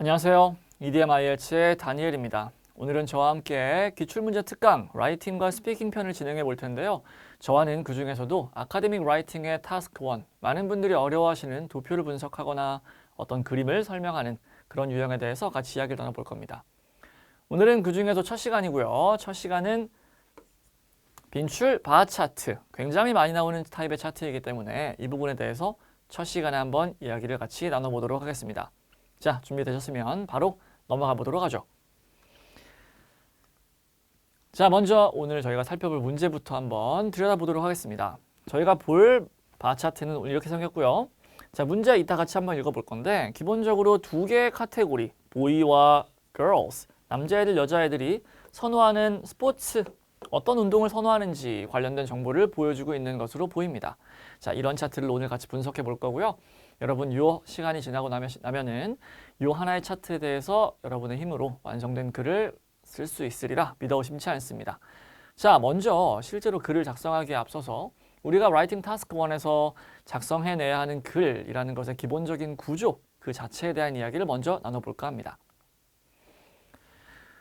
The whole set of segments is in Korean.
안녕하세요. EDMIH의 다니엘입니다. 오늘은 저와 함께 기출문제 특강 라이팅과 스피킹 편을 진행해 볼 텐데요. 저와는 그 중에서도 아카데믹 라이팅의 타스크 1, 많은 분들이 어려워하시는 도표를 분석하거나 어떤 그림을 설명하는 그런 유형에 대해서 같이 이야기를 나눠볼 겁니다. 오늘은 그 중에서 첫 시간이고요. 첫 시간은 빈출 바 차트, 굉장히 많이 나오는 타입의 차트이기 때문에 이 부분에 대해서 첫 시간에 한번 이야기를 같이 나눠보도록 하겠습니다. 자, 준비되셨으면 바로 넘어가 보도록 하죠. 자, 먼저 오늘 저희가 살펴볼 문제부터 한번 들여다보도록 하겠습니다. 저희가 볼 바 차트는 오늘 이렇게 생겼고요. 자, 문제 이따 같이 한번 읽어볼 건데 기본적으로 두 개의 카테고리, 보이와 girls, 남자애들, 여자애들이 선호하는 스포츠, 어떤 운동을 선호하는지 관련된 정보를 보여주고 있는 것으로 보입니다. 자, 이런 차트를 오늘 같이 분석해 볼 거고요. 여러분, 이 시간이 지나고 나면은 이 하나의 차트에 대해서 여러분의 힘으로 완성된 글을 쓸 수 있으리라 믿어 의심치 않습니다. 자, 먼저 실제로 글을 작성하기에 앞서서 우리가 라이팅 타스크 1에서 작성해내야 하는 글이라는 것의 기본적인 구조, 그 자체에 대한 이야기를 먼저 나눠볼까 합니다.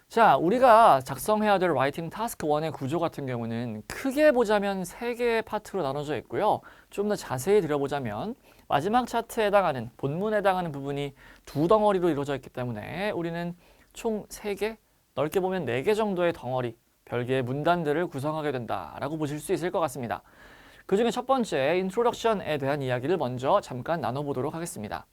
자, 우리가 작성해야 될 라이팅 타스크 1의 구조 같은 경우는 크게 보자면 세 개의 파트로 나눠져 있고요. 좀 더 자세히 들여보자면 마지막 차트에 해당하는, 본문에 해당하는 부분이 두 덩어리로 이루어져 있기 때문에 우리는 총 3개, 넓게 보면 4개 정도의 덩어리, 별개의 문단들을 구성하게 된다라고 보실 수 있을 것 같습니다. 그 중에 첫 번째, 인트로덕션에 대한 이야기를 먼저 잠깐 나눠보도록 하겠습니다.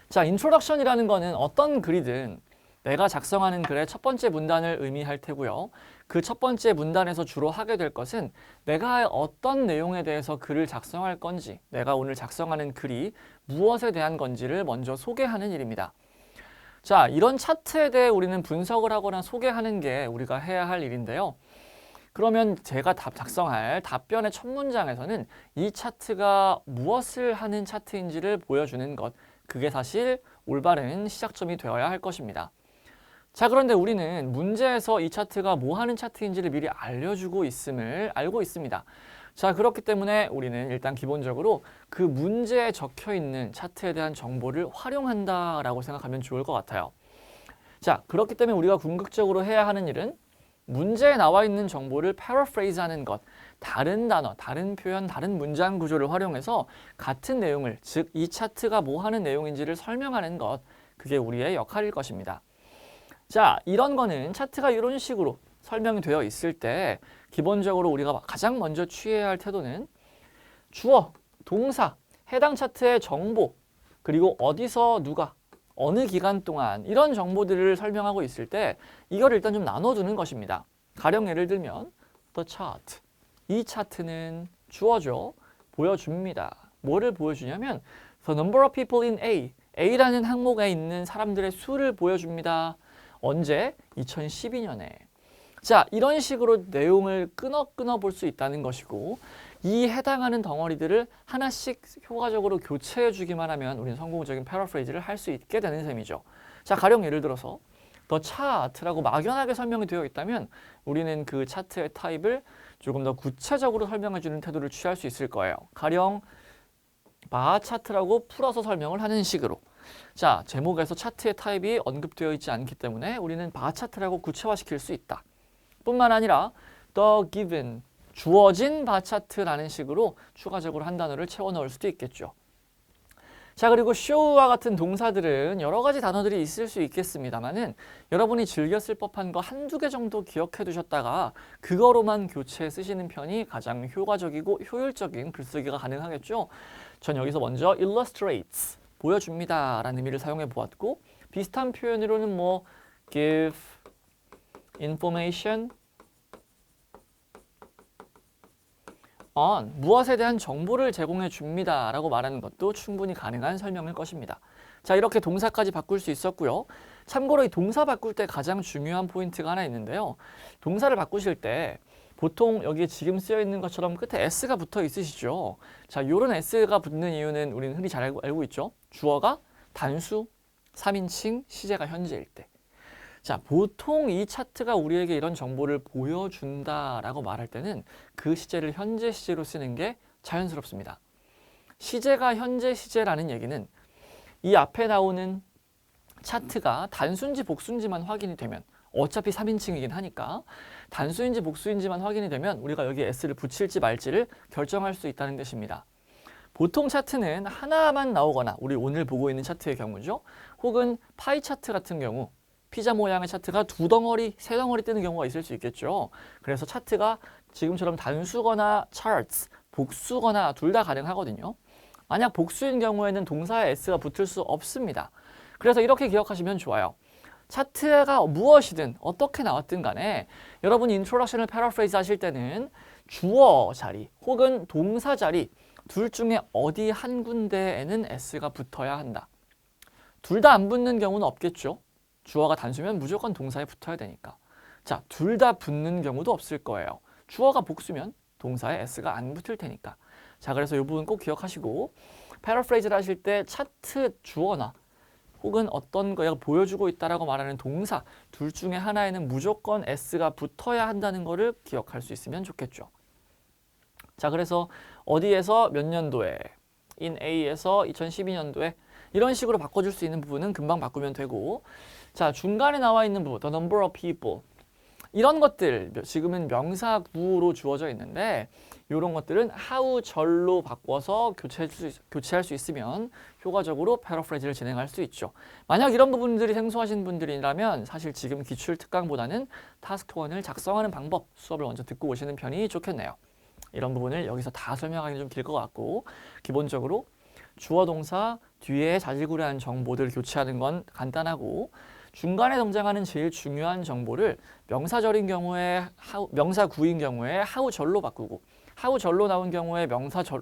자, 인트로덕션이라는 거는 어떤 글이든 내가 작성하는 글의 첫 번째 문단을 의미할 테고요. 그 첫 번째 문단에서 주로 하게 될 것은 내가 어떤 내용에 대해서 글을 작성할 건지, 내가 오늘 작성하는 글이 무엇에 대한 건지를 먼저 소개하는 일입니다. 자, 이런 차트에 대해 우리는 분석을 하거나 소개하는 게 우리가 해야 할 일인데요. 그러면 제가 작성할 답변의 첫 문장에서는 이 차트가 무엇을 하는 차트인지를 보여주는 것, 그게 사실 올바른 시작점이 되어야 할 것입니다. 자, 그런데 우리는 문제에서 이 차트가 뭐 하는 차트인지를 미리 알려주고 있음을 알고 있습니다. 자, 그렇기 때문에 우리는 일단 기본적으로 그 문제에 적혀 있는 차트에 대한 정보를 활용한다라고 생각하면 좋을 것 같아요. 자, 그렇기 때문에 우리가 궁극적으로 해야 하는 일은 문제에 나와 있는 정보를 paraphrase 하는 것, 다른 단어, 다른 표현, 다른 문장 구조를 활용해서 같은 내용을, 즉 이 차트가 뭐 하는 내용인지를 설명하는 것, 그게 우리의 역할일 것입니다. 자, 이런 거는 차트가 이런 식으로 설명이 되어 있을 때 기본적으로 우리가 가장 먼저 취해야 할 태도는 주어, 동사, 해당 차트의 정보, 그리고 어디서 누가, 어느 기간 동안 이런 정보들을 설명하고 있을 때 이걸 일단 좀 나눠두는 것입니다. 가령 예를 들면 the chart, 이 차트는 주어죠. 보여줍니다. 뭐를 보여주냐면 the number of people in A, A라는 항목에 있는 사람들의 수를 보여줍니다. 언제? 2012년에. 자, 이런 식으로 내용을 끊어 볼 수 있다는 것이고 이 해당하는 덩어리들을 하나씩 효과적으로 교체해 주기만 하면 우리는 성공적인 패러프레이즈를 할 수 있게 되는 셈이죠. 자, 가령 예를 들어서 더 차트라고 막연하게 설명이 되어 있다면 우리는 그 차트의 타입을 조금 더 구체적으로 설명해 주는 태도를 취할 수 있을 거예요. 가령 바 차트라고 풀어서 설명을 하는 식으로. 자, 제목에서 차트의 타입이 언급되어 있지 않기 때문에 우리는 바 차트라고 구체화시킬 수 있다. 뿐만 아니라 the given, 주어진 바 차트라는 식으로 추가적으로 한 단어를 채워 넣을 수도 있겠죠. 자, 그리고 show와 같은 동사들은 여러 가지 단어들이 있을 수 있겠습니다만은 여러분이 즐겨 쓸 법한 거 한두 개 정도 기억해 두셨다가 그거로만 교체해 쓰시는 편이 가장 효과적이고 효율적인 글쓰기가 가능하겠죠. 전 여기서 먼저 illustrates, 보여줍니다 라는 의미를 사용해 보았고 비슷한 표현으로는 뭐 give information on, 무엇에 대한 정보를 제공해 줍니다 라고 말하는 것도 충분히 가능한 설명일 것입니다. 자, 이렇게 동사까지 바꿀 수 있었고요. 참고로 이 동사 바꿀 때 가장 중요한 포인트가 하나 있는데요. 동사를 바꾸실 때 보통 여기에 지금 쓰여 있는 것처럼 끝에 s가 붙어 있으시죠. 자, 이런 s가 붙는 이유는 우리는 흔히 잘 알고 있죠. 주어가 단수, 3인칭, 시제가 현재일 때. 자, 보통 이 차트가 우리에게 이런 정보를 보여준다라고 말할 때는 그 시제를 현재 시제로 쓰는 게 자연스럽습니다. 시제가 현재 시제라는 얘기는 이 앞에 나오는 차트가 단수인지 복수인지만 확인이 되면 어차피 3인칭이긴 하니까 단수인지 복수인지만 확인이 되면 우리가 여기에 S를 붙일지 말지를 결정할 수 있다는 뜻입니다. 보통 차트는 하나만 나오거나 우리 오늘 보고 있는 차트의 경우죠. 혹은 파이 차트 같은 경우 피자 모양의 차트가 두 덩어리, 세 덩어리 뜨는 경우가 있을 수 있겠죠. 그래서 차트가 지금처럼 단수거나 charts, 복수거나 둘 다 가능하거든요. 만약 복수인 경우에는 동사에 S가 붙을 수 없습니다. 그래서 이렇게 기억하시면 좋아요. 차트가 무엇이든 어떻게 나왔든 간에 여러분이 인트로덕션을 패러프레이즈 하실 때는 주어 자리 혹은 동사 자리 둘 중에 어디 한 군데에는 S가 붙어야 한다. 둘 다 안 붙는 경우는 없겠죠. 주어가 단수면 무조건 동사에 붙어야 되니까. 자, 둘 다 붙는 경우도 없을 거예요. 주어가 복수면 동사에 S가 안 붙을 테니까. 자, 그래서 이 부분 꼭 기억하시고 패러프레이즈를 하실 때 차트 주어나 혹은 어떤 거가 보여주고 있다라고 말하는 동사 둘 중에 하나에는 무조건 S가 붙어야 한다는 거를 기억할 수 있으면 좋겠죠. 자, 그래서 어디에서 몇 년도에 in A에서 2012년도에 이런 식으로 바꿔줄 수 있는 부분은 금방 바꾸면 되고, 자, 중간에 나와 있는 부분 the number of people 이런 것들 지금은 명사구로 주어져 있는데 이런 것들은 how 절로 바꿔서 교체할 수 있으면 효과적으로 패러프레이즈를 진행할 수 있죠. 만약 이런 부분들이 생소하신 분들이라면 사실 지금 기출 특강보다는 타스크 1을 작성하는 방법 수업을 먼저 듣고 오시는 편이 좋겠네요. 이런 부분을 여기서 다 설명하기는 좀 길 것 같고 기본적으로 주어 동사 뒤에 자질구레한 정보들을 교체하는 건 간단하고 중간에 등장하는 제일 중요한 정보를 명사절인 경우에 명사구인 경우에 하우절로 바꾸고 하우절로 나온 경우에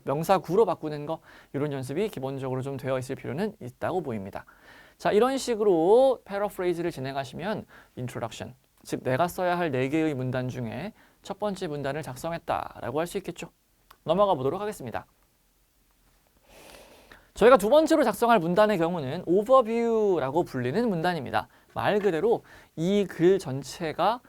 명사구로 바꾸는 거 이런 연습이 기본적으로 좀 되어 있을 필요는 있다고 보입니다. 자, 이런 식으로 패러프레이즈를 진행하시면 인트로덕션, 즉 내가 써야 할 4개의 문단 중에 첫 번째 문단을 작성했다라고 할 수 있겠죠. 넘어가 보도록 하겠습니다. 저희가 두 번째로 작성할 문단의 경우는 오버뷰라고 불리는 문단입니다. 말 그대로 이 글 전체가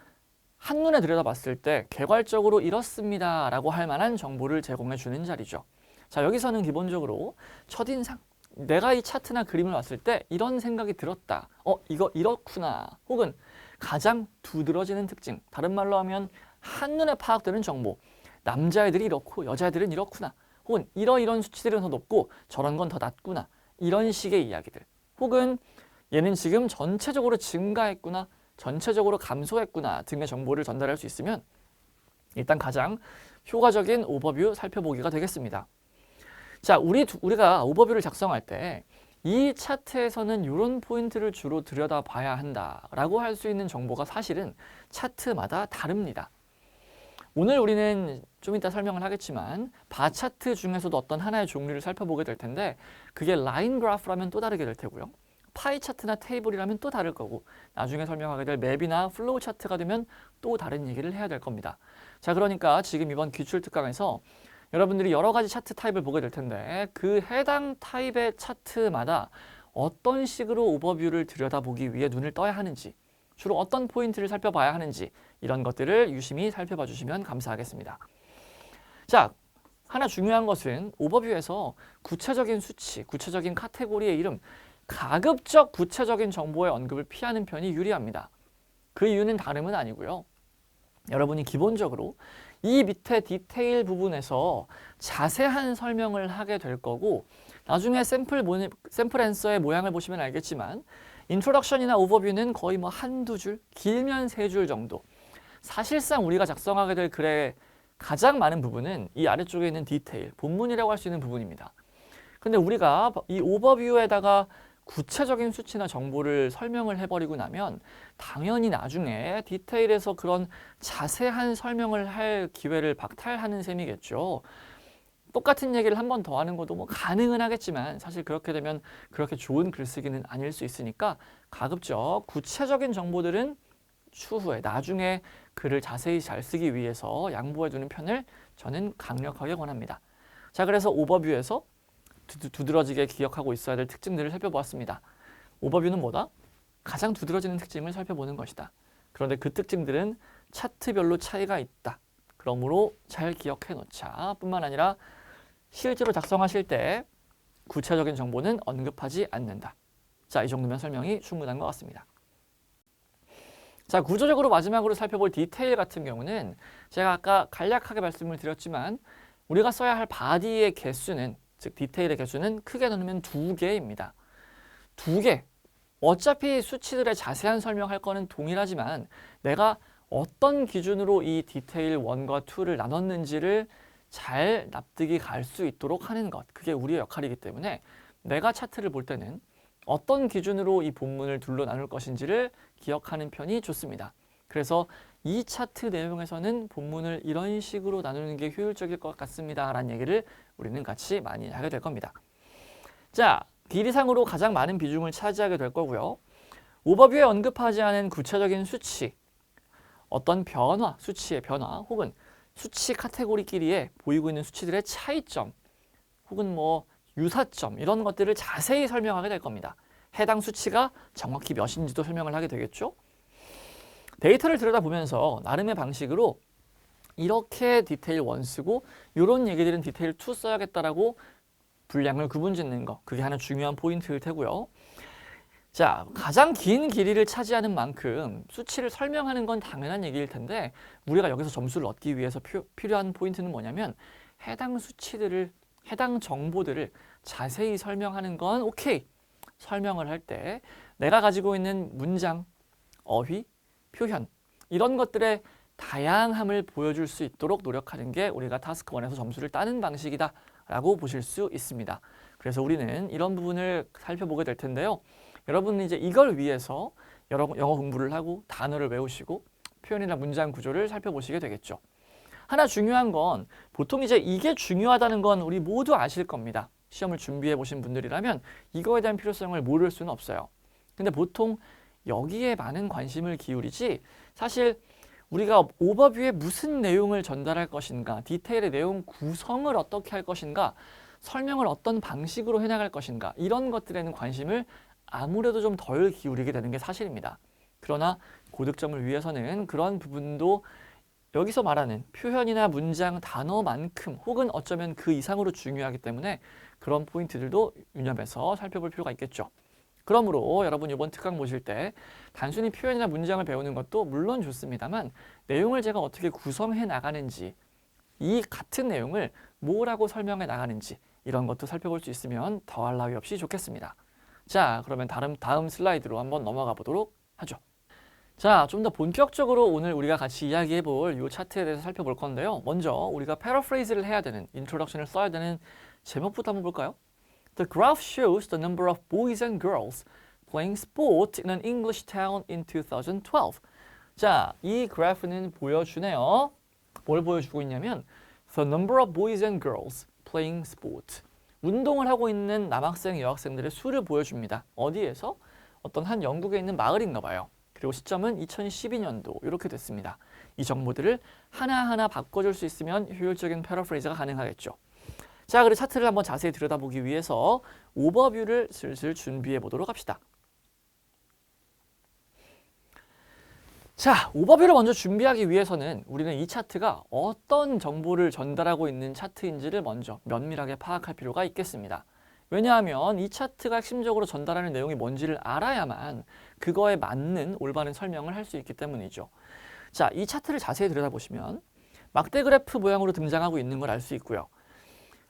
한눈에 들여다봤을 때 개괄적으로 이렇습니다 라고 할 만한 정보를 제공해 주는 자리죠. 자, 여기서는 기본적으로 첫인상, 내가 이 차트나 그림을 봤을 때 이런 생각이 들었다. 이거 이렇구나. 혹은 가장 두드러지는 특징, 다른 말로 하면 한눈에 파악되는 정보, 남자애들이 이렇고 여자애들은 이렇구나. 혹은 이런 수치들은 더 높고 저런 건 더 낮구나. 이런 식의 이야기들. 혹은 얘는 지금 전체적으로 증가했구나. 전체적으로 감소했구나 등의 정보를 전달할 수 있으면 일단 가장 효과적인 오버뷰 살펴보기가 되겠습니다. 자, 우리가 오버뷰를 작성할 때 이 차트에서는 이런 포인트를 주로 들여다봐야 한다라고 할 수 있는 정보가 사실은 차트마다 다릅니다. 오늘 우리는 좀 이따 설명을 하겠지만 바 차트 중에서도 어떤 하나의 종류를 살펴보게 될 텐데 그게 라인 그래프라면 또 다르게 될 테고요. 파이 차트나 테이블이라면 또 다를 거고 나중에 설명하게 될 맵이나 플로우 차트가 되면 또 다른 얘기를 해야 될 겁니다. 자, 그러니까 지금 이번 기출 특강에서 여러분들이 여러 가지 차트 타입을 보게 될 텐데 그 해당 타입의 차트마다 어떤 식으로 오버뷰를 들여다보기 위해 눈을 떠야 하는지 주로 어떤 포인트를 살펴봐야 하는지 이런 것들을 유심히 살펴봐 주시면 감사하겠습니다. 자, 하나 중요한 것은 오버뷰에서 구체적인 수치, 구체적인 카테고리의 이름, 가급적 구체적인 정보의 언급을 피하는 편이 유리합니다. 그 이유는 다름은 아니고요. 여러분이 기본적으로 이 밑에 디테일 부분에서 자세한 설명을 하게 될 거고 나중에 샘플 앤서의 모양을 보시면 알겠지만 인트로덕션이나 오버뷰는 거의 뭐 한두 줄, 길면 3줄 정도. 사실상 우리가 작성하게 될 글의 가장 많은 부분은 이 아래쪽에 있는 디테일, 본문이라고 할 수 있는 부분입니다. 근데 우리가 이 오버뷰에다가 구체적인 수치나 정보를 설명을 해버리고 나면 당연히 나중에 디테일에서 그런 자세한 설명을 할 기회를 박탈하는 셈이겠죠. 똑같은 얘기를 한 번 더 하는 것도 뭐 가능은 하겠지만 사실 그렇게 되면 그렇게 좋은 글쓰기는 아닐 수 있으니까 가급적 구체적인 정보들은 추후에 나중에 글을 자세히 잘 쓰기 위해서 양보해 두는 편을 저는 강력하게 권합니다. 자, 그래서 오버뷰에서 두드러지게 기억하고 있어야 될 특징들을 살펴보았습니다. 오버뷰는 뭐다? 가장 두드러지는 특징을 살펴보는 것이다. 그런데 그 특징들은 차트별로 차이가 있다. 그러므로 잘 기억해 놓자 뿐만 아니라 실제로 작성하실 때 구체적인 정보는 언급하지 않는다. 자, 이 정도면 설명이 충분한 것 같습니다. 자, 구조적으로 마지막으로 살펴볼 디테일 같은 경우는 제가 아까 간략하게 말씀을 드렸지만 우리가 써야 할 바디의 개수는, 즉 디테일의 개수는 크게 나누면 2개입니다. 2개. 어차피 수치들의 자세한 설명할 거는 동일하지만 내가 어떤 기준으로 이 디테일 1과 2를 나눴는지를 잘 납득이 갈 수 있도록 하는 것. 그게 우리의 역할이기 때문에 내가 차트를 볼 때는 어떤 기준으로 이 본문을 둘로 나눌 것인지를 기억하는 편이 좋습니다. 그래서 이 차트 내용에서는 본문을 이런 식으로 나누는 게 효율적일 것 같습니다. 라는 얘기를 우리는 같이 많이 하게 될 겁니다. 자, 길이상으로 가장 많은 비중을 차지하게 될 거고요. 오버뷰에 언급하지 않은 구체적인 수치, 어떤 변화, 수치의 변화 혹은 수치 카테고리끼리에 보이고 있는 수치들의 차이점 혹은 뭐 유사점 이런 것들을 자세히 설명하게 될 겁니다. 해당 수치가 정확히 몇인지도 설명을 하게 되겠죠. 데이터를 들여다보면서 나름의 방식으로 이렇게 디테일 1 쓰고 이런 얘기들은 디테일 2 써야겠다라고 분량을 구분짓는 거, 그게 하나 중요한 포인트일 테고요. 자, 가장 긴 길이를 차지하는 만큼 수치를 설명하는 건 당연한 얘기일 텐데 우리가 여기서 점수를 얻기 위해서 필요한 포인트는 뭐냐면 해당 수치들을, 해당 정보들을 자세히 설명하는 건 오케이. 설명을 할 때 내가 가지고 있는 문장, 어휘, 표현 이런 것들의 다양함을 보여줄 수 있도록 노력하는 게 우리가 타스크 1에서 점수를 따는 방식이다 라고 보실 수 있습니다. 그래서 우리는 이런 부분을 살펴보게 될 텐데요. 여러분은 이제 이걸 위해서 영어 공부를 하고 단어를 외우시고 표현이나 문장 구조를 살펴보시게 되겠죠. 하나 중요한 건 보통 이제 이게 중요하다는 건 우리 모두 아실 겁니다. 시험을 준비해 보신 분들이라면 이거에 대한 필요성을 모를 수는 없어요. 근데 보통 여기에 많은 관심을 기울이지 사실 우리가 오버뷰에 무슨 내용을 전달할 것인가, 디테일의 내용 구성을 어떻게 할 것인가, 설명을 어떤 방식으로 해나갈 것인가 이런 것들에는 관심을 아무래도 좀 덜 기울이게 되는 게 사실입니다. 그러나 고득점을 위해서는 그런 부분도 여기서 말하는 표현이나 문장, 단어만큼 혹은 어쩌면 그 이상으로 중요하기 때문에 그런 포인트들도 유념해서 살펴볼 필요가 있겠죠. 그러므로 여러분 이번 특강 보실 때 단순히 표현이나 문장을 배우는 것도 물론 좋습니다만 내용을 제가 어떻게 구성해 나가는지, 이 같은 내용을 뭐라고 설명해 나가는지 이런 것도 살펴볼 수 있으면 더할 나위 없이 좋겠습니다. 자, 그러면 다음 슬라이드로 한번 넘어가 보도록 하죠. 자, 좀 더 본격적으로 오늘 우리가 같이 이야기해 볼 이 차트에 대해서 살펴볼 건데요. 먼저 우리가 패러프레이즈를 해야 되는, 인트로덕션을 써야 되는 제목부터 한번 볼까요? The graph shows the number of boys and girls playing sport in an English town in 2012. 자, 이 그래프는 보여주네요. 뭘 보여주고 있냐면 The number of boys and girls playing sport. 운동을 하고 있는 남학생, 여학생들의 수를 보여줍니다. 어디에서? 어떤 한 영국에 있는 마을인가 봐요. 그리고 시점은 2012년도 이렇게 됐습니다. 이 정보들을 하나하나 바꿔줄 수 있으면 효율적인 패러프레이즈가 가능하겠죠. 자, 그리고 차트를 한번 자세히 들여다보기 위해서 오버뷰를 슬슬 준비해 보도록 합시다. 자, 오버뷰를 먼저 준비하기 위해서는 우리는 이 차트가 어떤 정보를 전달하고 있는 차트인지를 먼저 면밀하게 파악할 필요가 있겠습니다. 왜냐하면 이 차트가 핵심적으로 전달하는 내용이 뭔지를 알아야만 그거에 맞는 올바른 설명을 할 수 있기 때문이죠. 자, 이 차트를 자세히 들여다보시면 막대 그래프 모양으로 등장하고 있는 걸 알 수 있고요.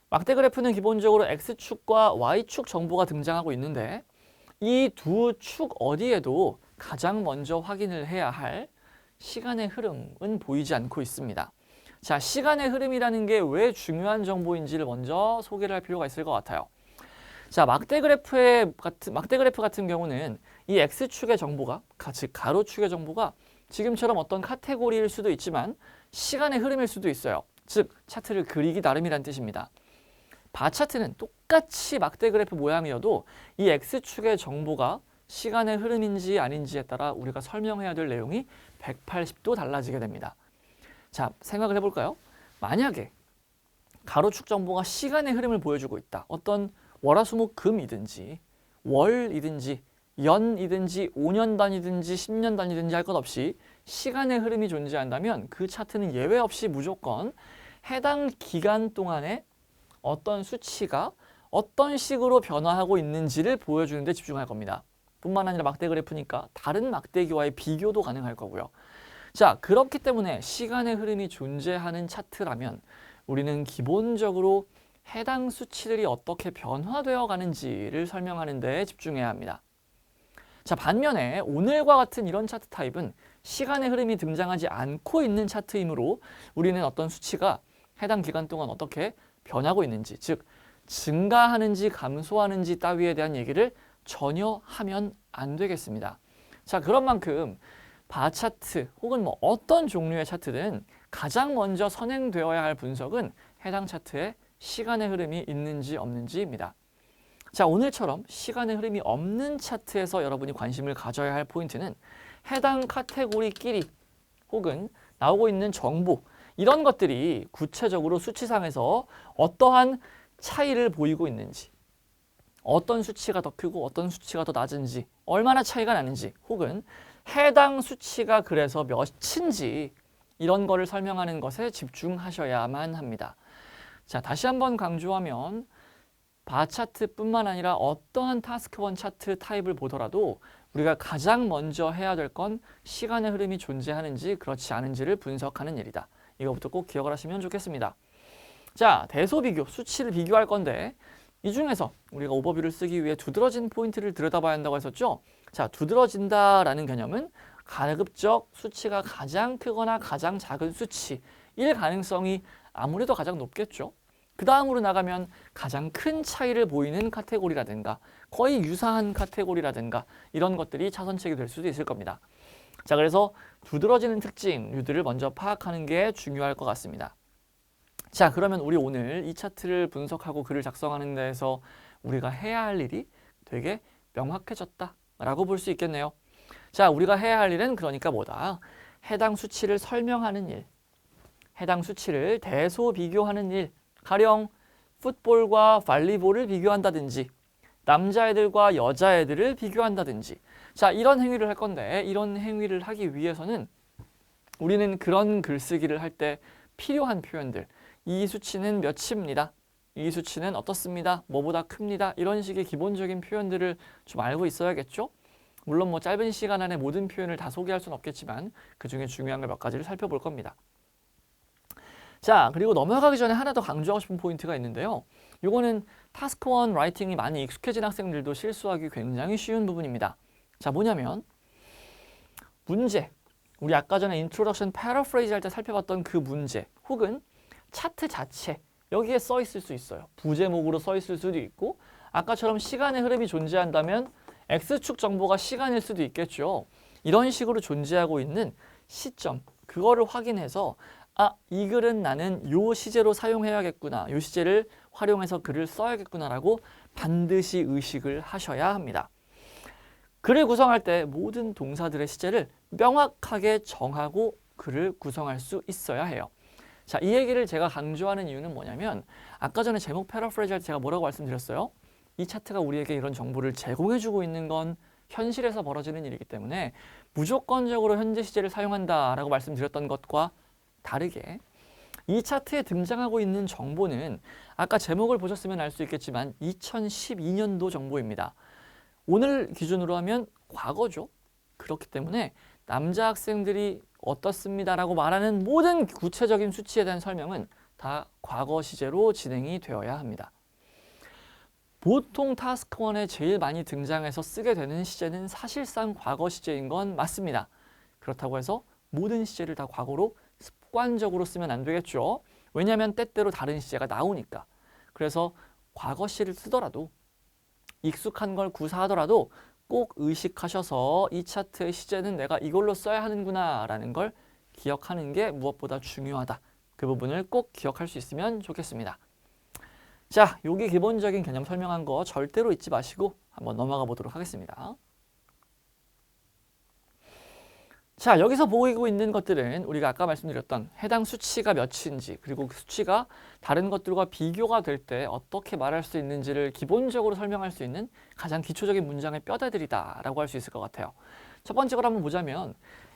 막대 그래프는 기본적으로 X축과 Y축 정보가 등장하고 있는데 이 두 축 어디에도 가장 먼저 확인을 해야 할 시간의 흐름은 보이지 않고 있습니다. 자, 시간의 흐름이라는 게 왜 중요한 정보인지를 먼저 소개를 할 필요가 있을 것 같아요. 자, 막대 그래프 같은 경우는 이 X축의 정보가, 즉 가로축의 정보가 지금처럼 어떤 카테고리일 수도 있지만 시간의 흐름일 수도 있어요. 즉 차트를 그리기 나름이란 뜻입니다. 바 차트는 똑같이 막대 그래프 모양이어도 이 X축의 정보가 시간의 흐름인지 아닌지에 따라 우리가 설명해야 될 내용이 180도 달라지게 됩니다. 자, 생각을 해볼까요? 만약에 가로축 정보가 시간의 흐름을 보여주고 있다. 어떤 월화수목금이든지 월이든지 연이든지 5년 단위든지 10년 단위든지 할 것 없이 시간의 흐름이 존재한다면 그 차트는 예외 없이 무조건 해당 기간 동안에 어떤 수치가 어떤 식으로 변화하고 있는지를 보여주는 데 집중할 겁니다. 뿐만 아니라 막대 그래프니까 다른 막대기와의 비교도 가능할 거고요. 자, 그렇기 때문에 시간의 흐름이 존재하는 차트라면 우리는 기본적으로 해당 수치들이 어떻게 변화되어 가는지를 설명하는 데 집중해야 합니다. 자, 반면에 오늘과 같은 이런 차트 타입은 시간의 흐름이 등장하지 않고 있는 차트이므로 우리는 어떤 수치가 해당 기간 동안 어떻게 변하고 있는지, 즉 증가하는지 감소하는지 따위에 대한 얘기를 전혀 하면 안 되겠습니다. 자, 그런 만큼 바 차트 혹은 뭐 어떤 종류의 차트든 가장 먼저 선행되어야 할 분석은 해당 차트에 시간의 흐름이 있는지 없는지입니다. 자, 오늘처럼 시간의 흐름이 없는 차트에서 여러분이 관심을 가져야 할 포인트는 해당 카테고리끼리 혹은 나오고 있는 정보 이런 것들이 구체적으로 수치상에서 어떠한 차이를 보이고 있는지, 어떤 수치가 더 크고 어떤 수치가 더 낮은지, 얼마나 차이가 나는지, 혹은 해당 수치가 그래서 몇인지 이런 거를 설명하는 것에 집중하셔야만 합니다. 자, 다시 한번 강조하면 바 차트뿐만 아니라 어떠한 타스크 1 차트 타입을 보더라도 우리가 가장 먼저 해야 될 건 시간의 흐름이 존재하는지 그렇지 않은지를 분석하는 일이다. 이거부터 꼭 기억을 하시면 좋겠습니다. 자, 대소비교, 수치를 비교할 건데 이 중에서 우리가 오버뷰를 쓰기 위해 두드러진 포인트를 들여다봐야 한다고 했었죠. 자, 두드러진다라는 개념은 가급적 수치가 가장 크거나 가장 작은 수치일 가능성이 아무래도 가장 높겠죠. 그 다음으로 나가면 가장 큰 차이를 보이는 카테고리라든가 거의 유사한 카테고리라든가 이런 것들이 차선책이 될 수도 있을 겁니다. 자, 그래서 두드러지는 특징류들을 먼저 파악하는 게 중요할 것 같습니다. 자, 그러면 우리 오늘 이 차트를 분석하고 글을 작성하는 데에서 우리가 해야 할 일이 되게 명확해졌다라고 볼 수 있겠네요. 자, 우리가 해야 할 일은 그러니까 뭐다? 해당 수치를 설명하는 일, 해당 수치를 대소비교하는 일, 가령 풋볼과 발리볼을 비교한다든지 남자애들과 여자애들을 비교한다든지 자, 이런 행위를 할 건데 이런 행위를 하기 위해서는 우리는 그런 글쓰기를 할 때 필요한 표현들 이 수치는 몇입니다. 이 수치는 어떻습니다. 뭐보다 큽니다. 이런 식의 기본적인 표현들을 좀 알고 있어야겠죠. 물론 뭐 짧은 시간 안에 모든 표현을 다 소개할 수는 없겠지만 그중에 중요한 걸 몇 가지를 살펴볼 겁니다. 자, 그리고 넘어가기 전에 하나 더 강조하고 싶은 포인트가 있는데요. 이거는 타스크 1 라이팅이 많이 익숙해진 학생들도 실수하기 굉장히 쉬운 부분입니다. 자, 뭐냐면 문제, 우리 아까 전에 인트로덕션 패러프레이즈 할 때 살펴봤던 그 문제 혹은 차트 자체 여기에 써 있을 수 있어요. 부제목으로 써 있을 수도 있고 아까처럼 시간의 흐름이 존재한다면 X축 정보가 시간일 수도 있겠죠. 이런 식으로 존재하고 있는 시점, 그거를 확인해서 아, 이 글은 나는 요 시제로 사용해야겠구나. 요 시제를 활용해서 글을 써야겠구나라고 반드시 의식을 하셔야 합니다. 글을 구성할 때 모든 동사들의 시제를 명확하게 정하고 글을 구성할 수 있어야 해요. 자, 이 얘기를 제가 강조하는 이유는 뭐냐면 아까 전에 제목 패러프레이즈 할 때 제가 뭐라고 말씀드렸어요? 이 차트가 우리에게 이런 정보를 제공해주고 있는 건 현실에서 벌어지는 일이기 때문에 무조건적으로 현재 시제를 사용한다라고 말씀드렸던 것과 다르게 이 차트에 등장하고 있는 정보는 아까 제목을 보셨으면 알 수 있겠지만 2012년도 정보입니다. 오늘 기준으로 하면 과거죠. 그렇기 때문에 남자 학생들이 어떻습니다라고 말하는 모든 구체적인 수치에 대한 설명은 다 과거 시제로 진행이 되어야 합니다. 보통 타스크 1에 제일 많이 등장해서 쓰게 되는 시제는 사실상 과거 시제인 건 맞습니다. 그렇다고 해서 모든 시제를 다 과거로 습관적으로 쓰면 안 되겠죠. 왜냐하면 때때로 다른 시제가 나오니까. 그래서 과거 시를 쓰더라도 익숙한 걸 구사하더라도 꼭 의식하셔서 이 차트의 시제는 내가 이걸로 써야 하는구나 라는 걸 기억하는 게 무엇보다 중요하다. 그 부분을 꼭 기억할 수 있으면 좋겠습니다. 자, 여기 기본적인 개념 설명한 거 절대로 잊지 마시고 한번 넘어가 보도록 하겠습니다. 자, 여기서 보이고 있는 것들은 우리가 아까 말씀드렸던 해당 수치가 몇인지 그리고 그 수치가 다른 것들과 비교가 될 때 어떻게 말할 수 있는지를 기본적으로 설명할 수 있는 가장 기초적인 문장의 뼈대들이다 라고 할 수 있을 것 같아요. 첫 번째 걸 한번 보자면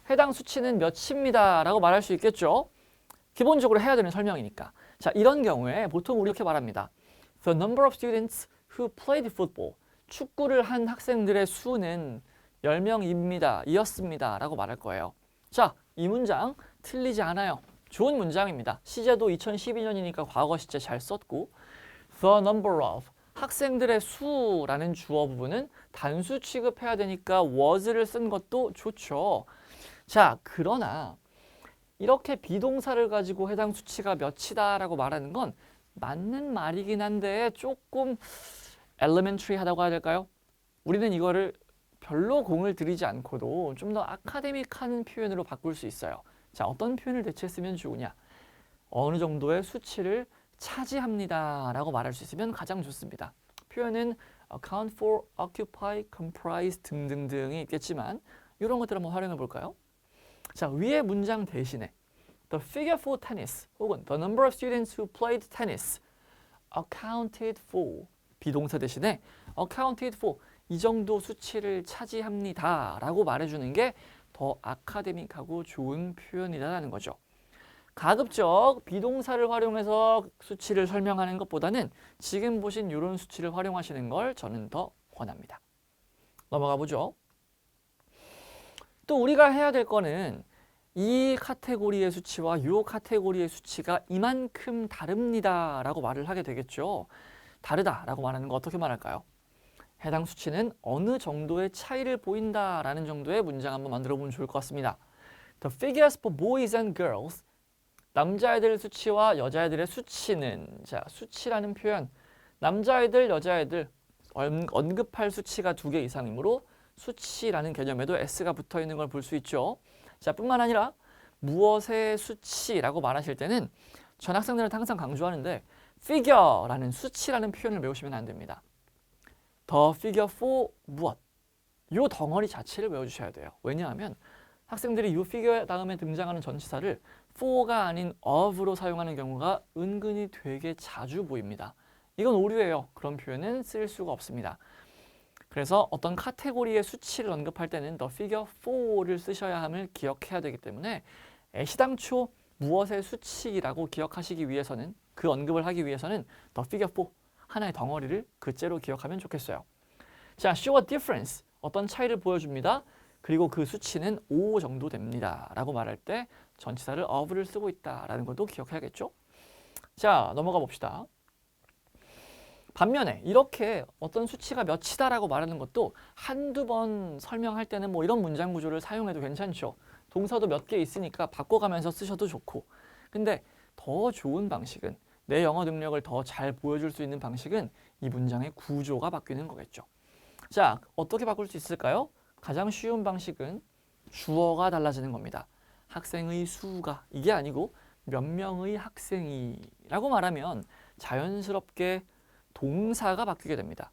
해당 수치는 몇입니다 라고 말할 수 있겠죠. 기본적으로 해야 되는 설명이니까. 자, 이런 경우에 보통 우리 이렇게 말합니다. The number of students who played football. 축구를 한 학생들의 수는 10명입니다. 이었습니다. 라고 말할 거예요. 자, 이 문장 틀리지 않아요. 좋은 문장입니다. 시제도 2012년이니까 과거 시제 잘 썼고 the number of 학생들의 수라는 주어 부분은 단수 취급해야 되니까 was를 쓴 것도 좋죠. 자, 그러나 이렇게 비동사를 가지고 해당 수치가 몇이다 라고 말하는 건 맞는 말이긴 한데 조금 elementary하다고 해야 될까요? 우리는 이거를 별로 공을 들이지 않고도 좀 더 아카데믹한 표현으로 바꿀 수 있어요. 자, 어떤 표현을 대체 쓰면 좋으냐? 어느 정도의 수치를 차지합니다 라고 말할 수 있으면 가장 좋습니다. 표현은 account for, occupy, comprise 등등등이 있겠지만 이런 것들 한번 활용해 볼까요? 자, 위의 문장 대신에 the figure for tennis 혹은 the number of students who played tennis accounted for 비동사 대신에 accounted for 이 정도 수치를 차지합니다 라고 말해주는 게 더 아카데믹하고 좋은 표현이라는 거죠. 가급적 비동사를 활용해서 수치를 설명하는 것보다는 지금 보신 이런 수치를 활용하시는 걸 저는 더 권합니다. 넘어가 보죠. 또 우리가 해야 될 거는 이 카테고리의 수치와 이 카테고리의 수치가 이만큼 다릅니다 라고 말을 하게 되겠죠. 다르다 라고 말하는 거 어떻게 말할까요? 해당 수치는 어느 정도의 차이를 보인다라는 정도의 문장 한번 만들어 보면 좋을 것 같습니다. The figures for boys and girls 남자애들 수치와 여자애들의 수치는 자, 수치라는 표현 남자애들, 여자애들 언급할 수치가 2개 이상이므로 수치라는 개념에도 s가 붙어 있는 걸 볼 수 있죠. 자, 뿐만 아니라 무엇의 수치라고 말하실 때는 전 학생들한테 항상 강조하는데 figure라는 수치라는 표현을 외우시면 안 됩니다. The figure for 무엇? 요 덩어리 자체를 외워주셔야 돼요. 왜냐하면 학생들이 이 figure 다음에 등장하는 전치사를 for가 아닌 of로 사용하는 경우가 은근히 되게 자주 보입니다. 이건 오류예요. 그런 표현은 쓸 수가 없습니다. 그래서 어떤 카테고리의 수치를 언급할 때는 the figure for를 쓰셔야 함을 기억해야 되기 때문에 애시당초 무엇의 수치라고 기억하시기 위해서는 그 언급을 하기 위해서는 the figure for 하나의 덩어리를 그째로 기억하면 좋겠어요. 자, show a difference 어떤 차이를 보여줍니다. 그리고 그 수치는 5 정도 됩니다 라고 말할 때 전치사를 of를 쓰고 있다라는 것도 기억해야겠죠. 자, 넘어가 봅시다. 반면에 이렇게 어떤 수치가 몇이다 라고 말하는 것도 한두 번 설명할 때는 뭐 이런 문장 구조를 사용해도 괜찮죠. 동사도 몇 개 있으니까 바꿔가면서 쓰셔도 좋고. 근데 더 좋은 방식은 내 영어 능력을 더 잘 보여줄 수 있는 방식은 이 문장의 구조가 바뀌는 거겠죠. 자, 어떻게 바꿀 수 있을까요? 가장 쉬운 방식은 주어가 달라지는 겁니다. 학생의 수가 이게 아니고 몇 명의 학생이 라고 말하면 자연스럽게 동사가 바뀌게 됩니다.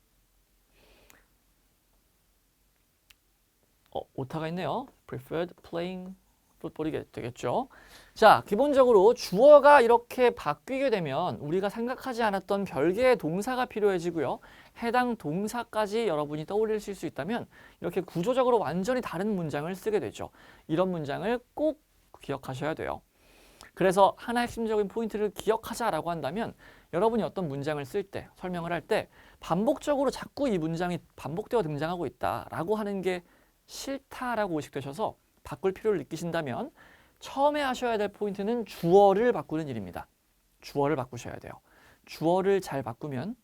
오타가 있네요. Preferred playing football이 되겠죠. 자, 기본적으로 주어가 이렇게 바뀌게 되면 우리가 생각하지 않았던 별개의 동사가 필요해지고요. 해당 동사까지 여러분이 떠올리실 수 있다면 이렇게 구조적으로 완전히 다른 문장을 쓰게 되죠. 이런 문장을 꼭 기억하셔야 돼요. 그래서 하나 핵심적인 포인트를 기억하자라고 한다면 여러분이 어떤 문장을 쓸 때, 설명을 할 때 반복적으로 자꾸 이 문장이 반복되어 등장하고 있다라고 하는 게 싫다라고 의식되셔서 바꿀 필요를 느끼신다면 처음에 하셔야 될 포인트는 주어를 바꾸는 일입니다. 주어를 바꾸셔야 돼요. 주어를 잘 바꾸면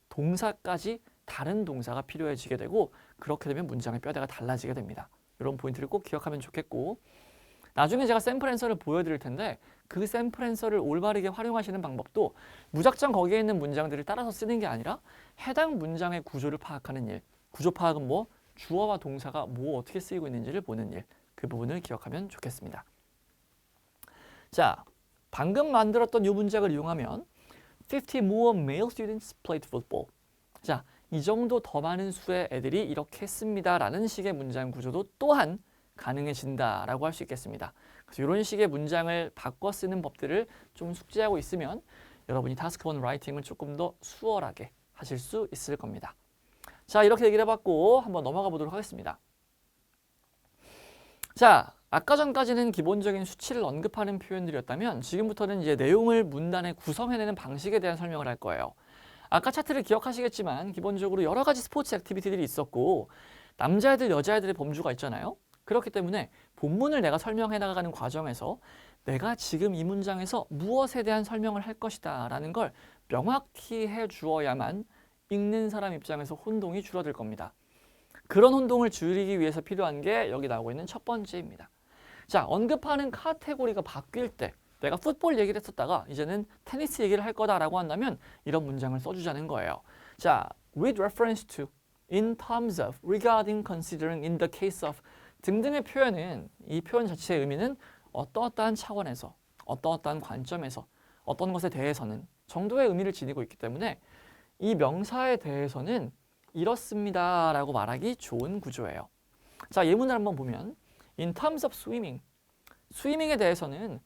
동사까지 다른 동사가 필요해지게 되고 그렇게 되면 문장의 뼈대가 달라지게 됩니다. 이런 포인트를 꼭 기억하면 좋겠고 나중에 제가 샘플 앤서를 보여드릴 텐데 그 샘플 앤서를 올바르게 활용하시는 방법도 무작정 거기에 있는 문장들을 따라서 쓰는 게 아니라 해당 문장의 구조를 파악하는 일. 구조 파악은 뭐? 주어와 동사가 뭐 어떻게 쓰이고 있는지를 보는 일. 그 부분을 기억하면 좋겠습니다. 자, 방금 만들었던 이 문장을 이용하면 50 more male students played football. 자, 이 정도 더 많은 수의 애들이 이렇게 했습니다 라는 식의 문장 구조도 또한 가능해진다라고 할 수 있겠습니다. 그래서 이런 식의 문장을 바꿔 쓰는 법들을 좀 숙지하고 있으면 여러분이 타스크 1 라이팅을 조금 더 수월하게 하실 수 있을 겁니다. 자, 이렇게 얘기를 해봤고 한번 넘어가 보도록 하겠습니다. 자, 아까 전까지는 기본적인 수치를 언급하는 표현들이었다면 지금부터는 이제 내용을 문단에 구성해내는 방식에 대한 설명을 할 거예요. 아까 차트를 기억하시겠지만 기본적으로 여러 가지 스포츠 액티비티들이 있었고 남자애들, 여자애들의 범주가 있잖아요. 그렇기 때문에 본문을 내가 설명해 나가는 과정에서 내가 지금 이 문장에서 무엇에 대한 설명을 할 것이다 라는 걸 명확히 해 주어야만 읽는 사람 입장에서 혼동이 줄어들 겁니다. 그런 혼동을 줄이기 위해서 필요한 게 여기 나오고 있는 첫 번째입니다. 자, 언급하는 카테고리가 바뀔 때 내가 풋볼 얘기를 했었다가 이제는 테니스 얘기를 할 거다라고 한다면 이런 문장을 써주자는 거예요. 자, with reference to, in terms of, regarding, considering, in the case of 등등의 표현은 이 표현 자체의 의미는 어떠어떠한 차원에서, 어떠어떠한 관점에서, 어떤 것에 대해서는 정도의 의미를 지니고 있기 때문에 이 명사에 대해서는 이렇습니다 라고 말하기 좋은 구조예요. 자, 예문을 한번 보면 in terms of swimming, 스위밍에 대해서는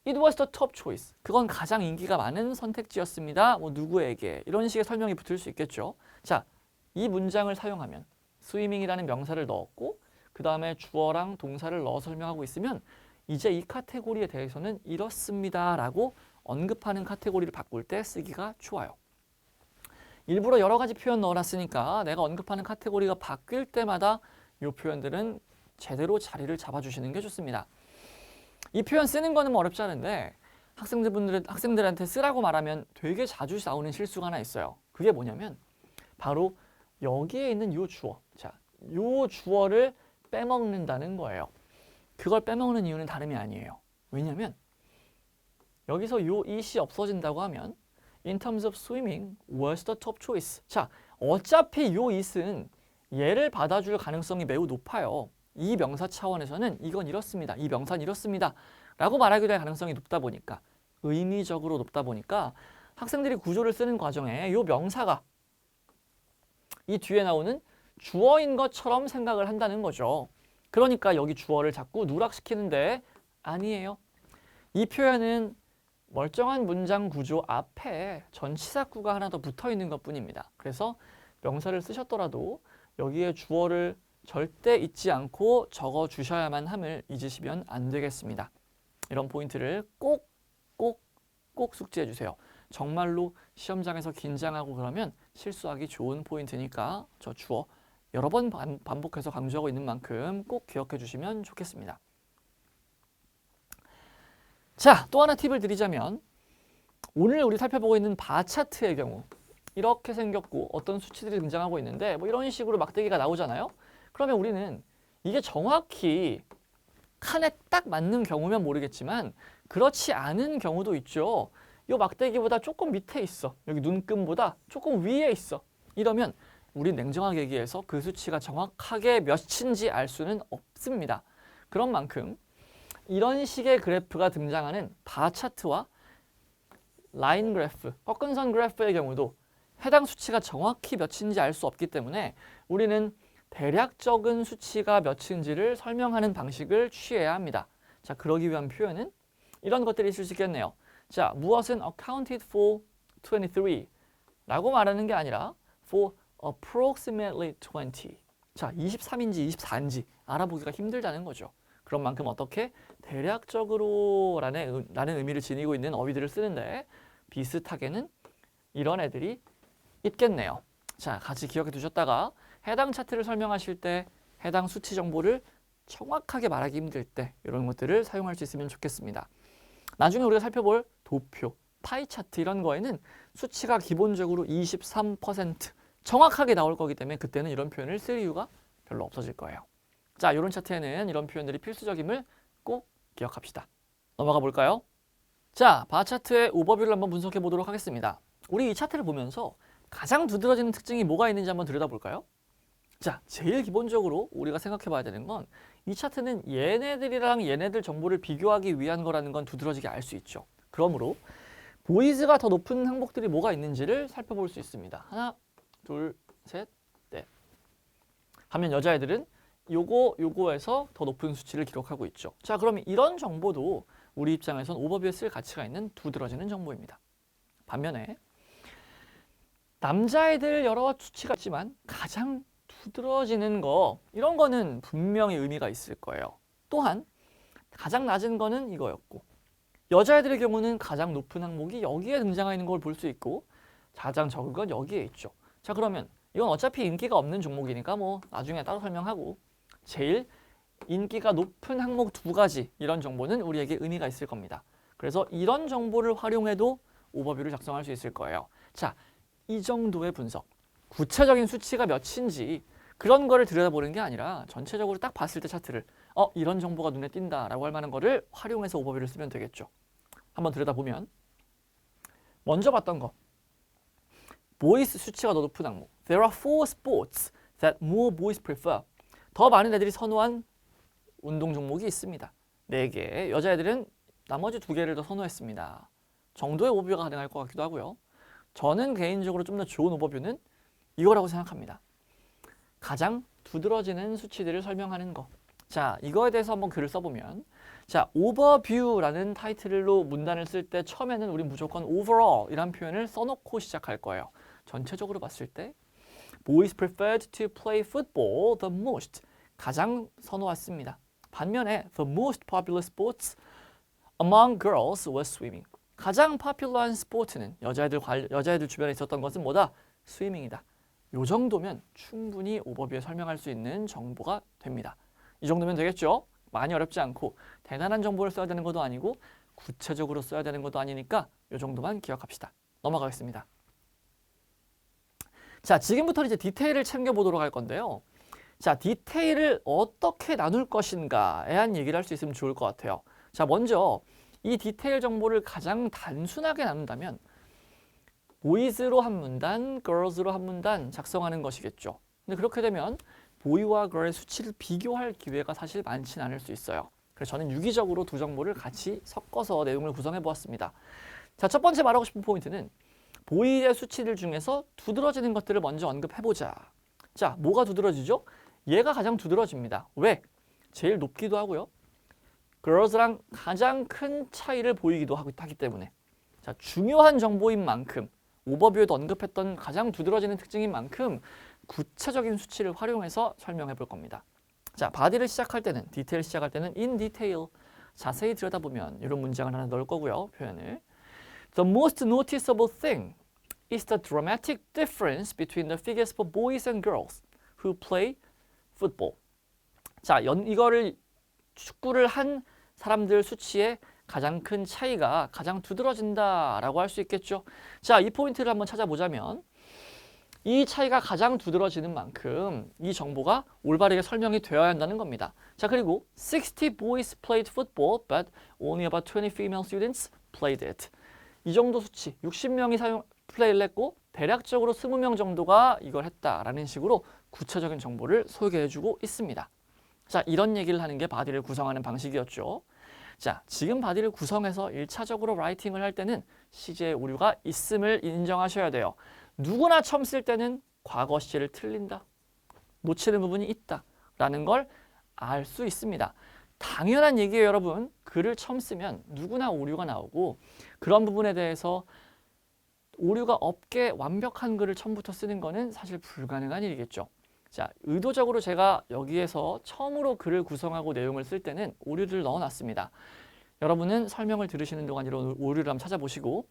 it was the top choice, 그건 가장 인기가 많은 선택지였습니다. 뭐 누구에게 이런 식의 설명이 붙을 수 있겠죠. 자, 이 문장을 사용하면 swimming이라는 명사를 넣었고 그 다음에 주어랑 동사를 넣어 설명하고 있으면 이제 이 카테고리에 대해서는 이렇습니다 라고 언급하는 카테고리를 바꿀 때 쓰기가 좋아요. 일부러 여러 가지 표현 넣어놨으니까 내가 언급하는 카테고리가 바뀔 때마다 이 표현들은 제대로 자리를 잡아주시는 게 좋습니다. 이 표현 쓰는 거는 뭐 어렵지 않은데 학생들한테 쓰라고 말하면 되게 자주 나오는 실수가 하나 있어요. 그게 뭐냐면 바로 여기에 있는 이 주어, 자, 이 주어를 빼먹는다는 거예요. 그걸 빼먹는 이유는 다름이 아니에요. 왜냐면 여기서 이 it이 없어진다고 하면 in terms of swimming was the top choice. 자, 어차피 이 it은 얘를 받아줄 가능성이 매우 높아요. 이 명사 차원에서는 이건 이렇습니다. 이 명사는 이렇습니다. 라고 말하기로 할 가능성이 높다 보니까, 의미적으로 높다 보니까 학생들이 구조를 쓰는 과정에 이 명사가 이 뒤에 나오는 주어인 것처럼 생각을 한다는 거죠. 그러니까 여기 주어를 자꾸 누락시키는데 아니에요. 이 표현은 멀쩡한 문장 구조 앞에 전치사구가 하나 더 붙어 있는 것 뿐입니다. 그래서 명사를 쓰셨더라도 여기에 주어를 절대 잊지 않고 적어 주셔야만 함을 잊으시면 안 되겠습니다. 이런 포인트를 꼭 숙지해 주세요. 정말로 시험장에서 긴장하고 그러면 실수하기 좋은 포인트니까 저 주어 여러 번 반복해서 강조하고 있는 만큼 꼭 기억해 주시면 좋겠습니다. 자, 또 하나 팁을 드리자면 오늘 우리 살펴보고 있는 바 차트의 경우 이렇게 생겼고 어떤 수치들이 등장하고 있는데 뭐 이런 식으로 막대기가 나오잖아요. 그러면 우리는 이게 정확히 칸에 딱 맞는 경우면 모르겠지만 그렇지 않은 경우도 있죠. 이 막대기보다 조금 밑에 있어. 여기 눈금보다 조금 위에 있어. 이러면 우리 냉정하게 얘기해서 그 수치가 정확하게 몇인지 알 수는 없습니다. 그런 만큼 이런 식의 그래프가 등장하는 바 차트와 라인 그래프, 꺾은선 그래프의 경우도 해당 수치가 정확히 몇인지 알 수 없기 때문에 우리는 대략적인 수치가 몇인지를 설명하는 방식을 취해야 합니다. 자, 그러기 위한 표현은 이런 것들이 있을 수 있겠네요. 자, 무엇은 accounted for 23 라고 말하는 게 아니라 for approximately 20. 자, 23인지 24인지 알아보기가 힘들다는 거죠. 그런 만큼 어떻게 대략적으로 라는 의미를 지니고 있는 어휘들을 쓰는데 비슷하게는 이런 애들이 있겠네요. 자, 같이 기억해 두셨다가 해당 차트를 설명하실 때 해당 수치 정보를 정확하게 말하기 힘들 때 이런 것들을 사용할 수 있으면 좋겠습니다. 나중에 우리가 살펴볼 도표, 파이 차트 이런 거에는 수치가 기본적으로 23% 정확하게 나올 거기 때문에 그때는 이런 표현을 쓸 이유가 별로 없어질 거예요. 자, 이런 차트에는 이런 표현들이 필수적임을 꼭 기억합시다. 넘어가 볼까요? 자, 바 차트의 오버뷰를 한번 분석해 보도록 하겠습니다. 우리 이 차트를 보면서 가장 두드러지는 특징이 뭐가 있는지 한번 들여다볼까요? 자, 제일 기본적으로 우리가 생각해 봐야 되는 건 이 차트는 얘네들이랑 얘네들 정보를 비교하기 위한 거라는 건 두드러지게 알 수 있죠. 그러므로 보이즈가 더 높은 항목들이 뭐가 있는지를 살펴볼 수 있습니다. 하나, 둘, 셋, 넷. 하면 여자애들은 요거에서 더 높은 수치를 기록하고 있죠. 자, 그러면 이런 정보도 우리 입장에선 오버뷰에 쓸 가치가 있는 두드러지는 정보입니다. 반면에 남자애들 여러 수치가 있지만 가장 두드러지는 거 이런 거는 분명히 의미가 있을 거예요. 또한 가장 낮은 거는 이거였고 여자애들의 경우는 가장 높은 항목이 여기에 등장하는 걸 볼 수 있고 가장 적은 건 여기에 있죠. 자, 그러면 이건 어차피 인기가 없는 종목이니까 뭐 나중에 따로 설명하고 제일 인기가 높은 항목 두 가지 이런 정보는 우리에게 의미가 있을 겁니다. 그래서 이런 정보를 활용해도 오버뷰를 작성할 수 있을 거예요. 자, 이 정도의 분석. 구체적인 수치가 몇인지 그런 거를 들여다보는 게 아니라 전체적으로 딱 봤을 때 차트를 이런 정보가 눈에 띈다라고 할 만한 거를 활용해서 오버뷰를 쓰면 되겠죠. 한번 들여다보면 먼저 봤던 거. 보이스 수치가 더 높은 항목. There are 4 sports that more boys prefer. 더 많은 애들이 선호한 운동 종목이 있습니다. 4개. 여자애들은 나머지 2개를 더 선호했습니다. 정도의 오버뷰가 가능할 것 같기도 하고요. 저는 개인적으로 좀 더 좋은 오버뷰는 이거라고 생각합니다. 가장 두드러지는 수치들을 설명하는 거. 자, 이거에 대해서 한번 글을 써보면 자, 오버뷰라는 타이틀로 문단을 쓸 때 처음에는 우리 무조건 overall 이란 표현을 써놓고 시작할 거예요. 전체적으로 봤을 때 Boys preferred to play football the most. 가장 선호했습니다. 반면에 the most popular sports among girls was swimming. 가장 파퓰러한 스포츠는 여자애들 주변에 있었던 것은 뭐다? 스위밍이다. 요 정도면 충분히 오버뷰에 설명할 수 있는 정보가 됩니다. 이 정도면 되겠죠? 많이 어렵지 않고 대단한 정보를 써야 되는 것도 아니고 구체적으로 써야 되는 것도 아니니까 요 정도만 기억합시다. 넘어가겠습니다. 자, 지금부터 이제 디테일을 챙겨보도록 할 건데요. 자, 디테일을 어떻게 나눌 것인가에 대한 얘기를 할 수 있으면 좋을 것 같아요. 자, 먼저 이 디테일 정보를 가장 단순하게 나눈다면 보이즈로 한 문단, 걸스로 한 문단 작성하는 것이겠죠. 근데 그렇게 되면 보이와 걸의 수치를 비교할 기회가 사실 많지는 않을 수 있어요. 그래서 저는 유기적으로 두 정보를 같이 섞어서 내용을 구성해 보았습니다. 자, 첫 번째 말하고 싶은 포인트는 보이의 수치들 중에서 두드러지는 것들을 먼저 언급해보자. 자, 뭐가 두드러지죠? 얘가 가장 두드러집니다. 왜? 제일 높기도 하고요. girls랑 가장 큰 차이를 보이기도 하기 때문에. 자, 중요한 정보인 만큼 오버뷰에도 언급했던 가장 두드러지는 특징인 만큼 구체적인 수치를 활용해서 설명해 볼 겁니다. 자, 바디를 시작할 때는, 디테일 시작할 때는 in detail, 자세히 들여다보면 이런 문장을 하나 넣을 거고요. 표현을. The most noticeable thing is the dramatic difference between the figures for boys and girls who play football. 자, 이거를 축구를 한 사람들 수치의 가장 큰 차이가 가장 두드러진다라고 할 수 있겠죠. 자, 이 포인트를 한번 찾아보자면 이 차이가 가장 두드러지는 만큼 이 정보가 올바르게 설명이 되어야 한다는 겁니다. 자, 그리고 60 boys played football but only about 20 female students played it. 이 정도 수치, 60명이 플레이를 했고 대략적으로 20명 정도가 이걸 했다라는 식으로 구체적인 정보를 소개해주고 있습니다. 자, 이런 얘기를 하는 게 바디를 구성하는 방식이었죠. 자, 지금 바디를 구성해서 1차적으로 라이팅을 할 때는 시제의 오류가 있음을 인정하셔야 돼요. 누구나 처음 쓸 때는 과거 시제를 틀린다, 놓치는 부분이 있다라는 걸 알 수 있습니다. 당연한 얘기예요, 여러분. 글을 처음 쓰면 누구나 오류가 나오고 그런 부분에 대해서 오류가 없게 완벽한 글을 처음부터 쓰는 거는 사실 불가능한 일이겠죠. 자, 의도적으로 제가 여기에서 처음으로 글을 구성하고 내용을 쓸 때는 오류를 넣어놨습니다. 여러분은 설명을 들으시는 동안 이런 오류를 한번 찾아보시고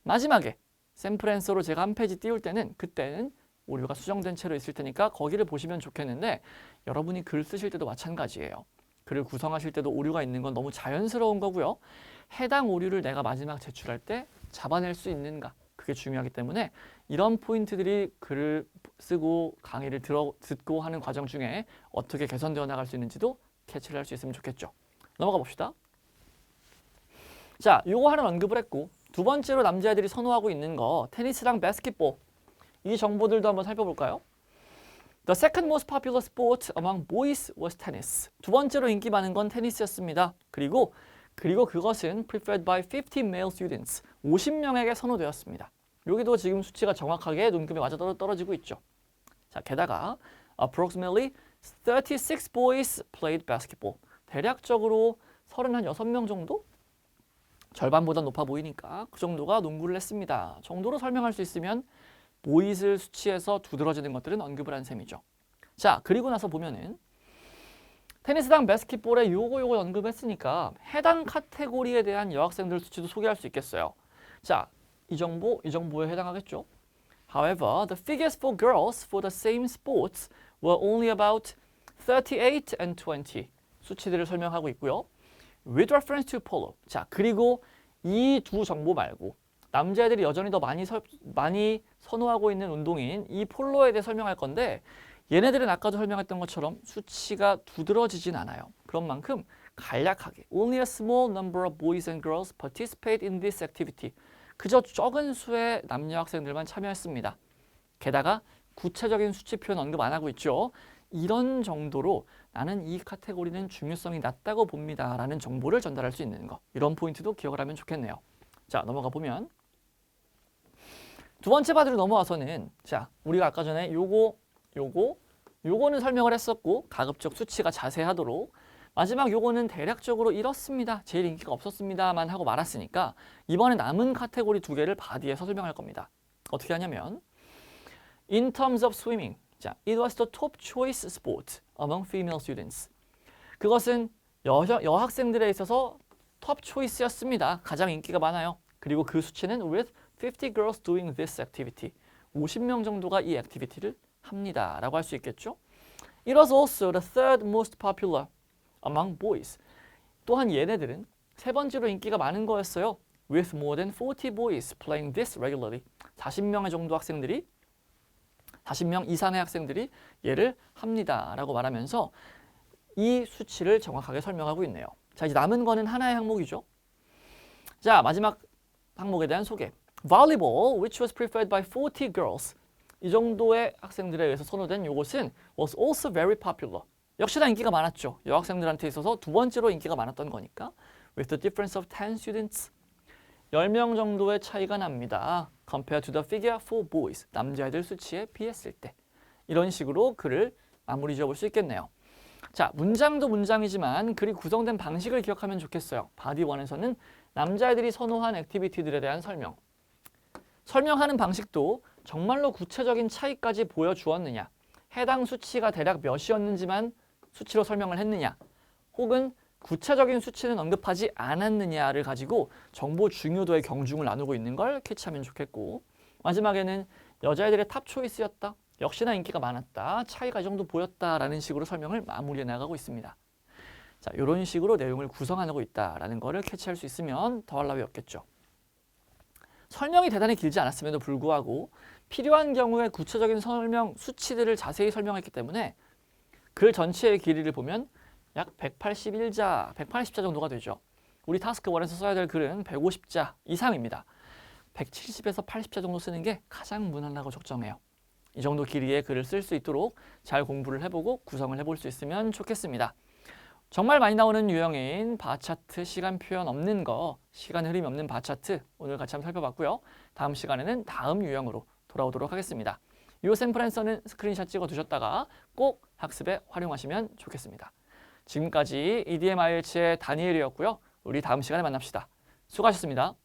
마지막에 샘플 앤서로 제가 한 페이지 띄울 때는 그때는 오류가 수정된 채로 있을 테니까 거기를 보시면 좋겠는데 여러분이 글 쓰실 때도 마찬가지예요. 글을 구성하실 때도 오류가 있는 건 너무 자연스러운 거고요. 해당 오류를 내가 마지막 제출할 때 잡아낼 수 있는가, 그게 중요하기 때문에 이런 포인트들이 글을 쓰고 강의를 듣고 하는 과정 중에 어떻게 개선되어 나갈 수 있는지도 캐치를 할 수 있으면 좋겠죠. 넘어가 봅시다. 자, 요거 하나 언급을 했고 두 번째로 남자애들이 선호하고 있는 거 테니스랑 바스켓볼, 이 정보들도 한번 살펴볼까요? The second most popular sport among boys was tennis. 두 번째로 인기 많은 건 테니스였습니다. 그리고 그것은 preferred by 50 male students. 50명에게 선호되었습니다. 여기도 지금 수치가 정확하게 눈금에 맞아 떨어지고 있죠. 자, 게다가 approximately 36 boys played basketball. 대략적으로 36명 정도? 절반보다 높아 보이니까 그 정도가 농구를 했습니다. 정도로 설명할 수 있으면 보이즈 수치에서 두드러지는 것들은 언급을 한 셈이죠. 자, 그리고 나서 보면은 테니스랑 바스켓볼에 요거 언급했으니까 해당 카테고리에 대한 여학생들 수치도 소개할 수 있겠어요. 자, 이 정보에 해당하겠죠. However, the figures for girls for the same sports were only about 38 and 20. 수치들을 설명하고 있고요. With reference to polo. 자, 그리고 이 두 정보 말고 남자애들이 여전히 더 많이 선호하고 있는 운동인 이 폴로에 대해 설명할 건데 얘네들은 아까도 설명했던 것처럼 수치가 두드러지진 않아요. 그런 만큼 간략하게 Only a small number of boys and girls participate in this activity. 그저 적은 수의 남녀 학생들만 참여했습니다. 게다가 구체적인 수치 표현 언급 안 하고 있죠. 이런 정도로 나는 이 카테고리는 중요성이 낮다고 봅니다. 라는 정보를 전달할 수 있는 거. 이런 포인트도 기억을 하면 좋겠네요. 자, 넘어가 보면 두 번째 파트로 넘어와서는 자, 우리가 아까 전에 요거는 설명을 했었고 가급적 수치가 자세하도록 마지막 요거는 대략적으로 이렇습니다. 제일 인기가 없었습니다만 하고 말았으니까 이번에 남은 카테고리 두 개를 바디에서 설명할 겁니다. 어떻게 하냐면 In terms of swimming, 자, it was the top choice sport among female students. 그것은 여학생들에 있어서 톱 초이스였습니다. 가장 인기가 많아요. 그리고 그 수치는 with 50 girls doing this activity. 50명 정도가 이 액티비티를 합니다. 라고 할 수 있겠죠. It was also the third most popular among boys. 또한 얘네들은 세 번째로 인기가 많은 거였어요. With more than 40 boys playing this regularly. 40명의 정도 학생들이 40명 이상의 학생들이 얘를 합니다. 라고 말하면서 이 수치를 정확하게 설명하고 있네요. 자, 이제 남은 거는 하나의 항목이죠. 자, 마지막 항목에 대한 소개. Volleyball, which was preferred by 40 girls. 이 정도의 학생들에 의해서 선호된 이것은 was also very popular. 역시나 인기가 많았죠. 여학생들한테 있어서 두 번째로 인기가 많았던 거니까. With the difference of 10 students. 10명 정도의 차이가 납니다. Compared to the figure for boys. 남자애들 수치에 비했을 때. 이런 식으로 글을 마무리 지어볼 수 있겠네요. 자, 문장도 문장이지만 글이 구성된 방식을 기억하면 좋겠어요. 바디 1에서는 남자애들이 선호한 액티비티들에 대한 설명. 설명하는 방식도 정말로 구체적인 차이까지 보여주었느냐. 해당 수치가 대략 몇이었는지만 수치로 설명을 했느냐. 혹은 구체적인 수치는 언급하지 않았느냐를 가지고 정보 중요도의 경중을 나누고 있는 걸 캐치하면 좋겠고, 마지막에는 여자애들의 탑 초이스였다. 역시나 인기가 많았다. 차이가 이 정도 보였다라는 식으로 설명을 마무리해 나가고 있습니다. 자, 이런 식으로 내용을 구성하고 있다라는 거를 캐치할 수 있으면 더할 나위 없겠죠. 설명이 대단히 길지 않았음에도 불구하고 필요한 경우에 구체적인 설명, 수치들을 자세히 설명했기 때문에 글 전체의 길이를 보면 약 181자, 180자 정도가 되죠. 우리 타스크 1에서 써야 될 글은 150자 이상입니다. 170에서 80자 정도 쓰는 게 가장 무난하고 적정해요. 이 정도 길이의 글을 쓸 수 있도록 잘 공부를 해보고 구성을 해볼 수 있으면 좋겠습니다. 정말 많이 나오는 유형인 바차트, 시간 표현 없는 거, 시간 흐름이 없는 바차트 오늘 같이 한번 살펴봤고요. 다음 시간에는 다음 유형으로 돌아오도록 하겠습니다. 이 샘플 앤서는 스크린샷 찍어 두셨다가 꼭 학습에 활용하시면 좋겠습니다. 지금까지 EDM IELTS의 다니엘이었고요. 우리 다음 시간에 만납시다. 수고하셨습니다.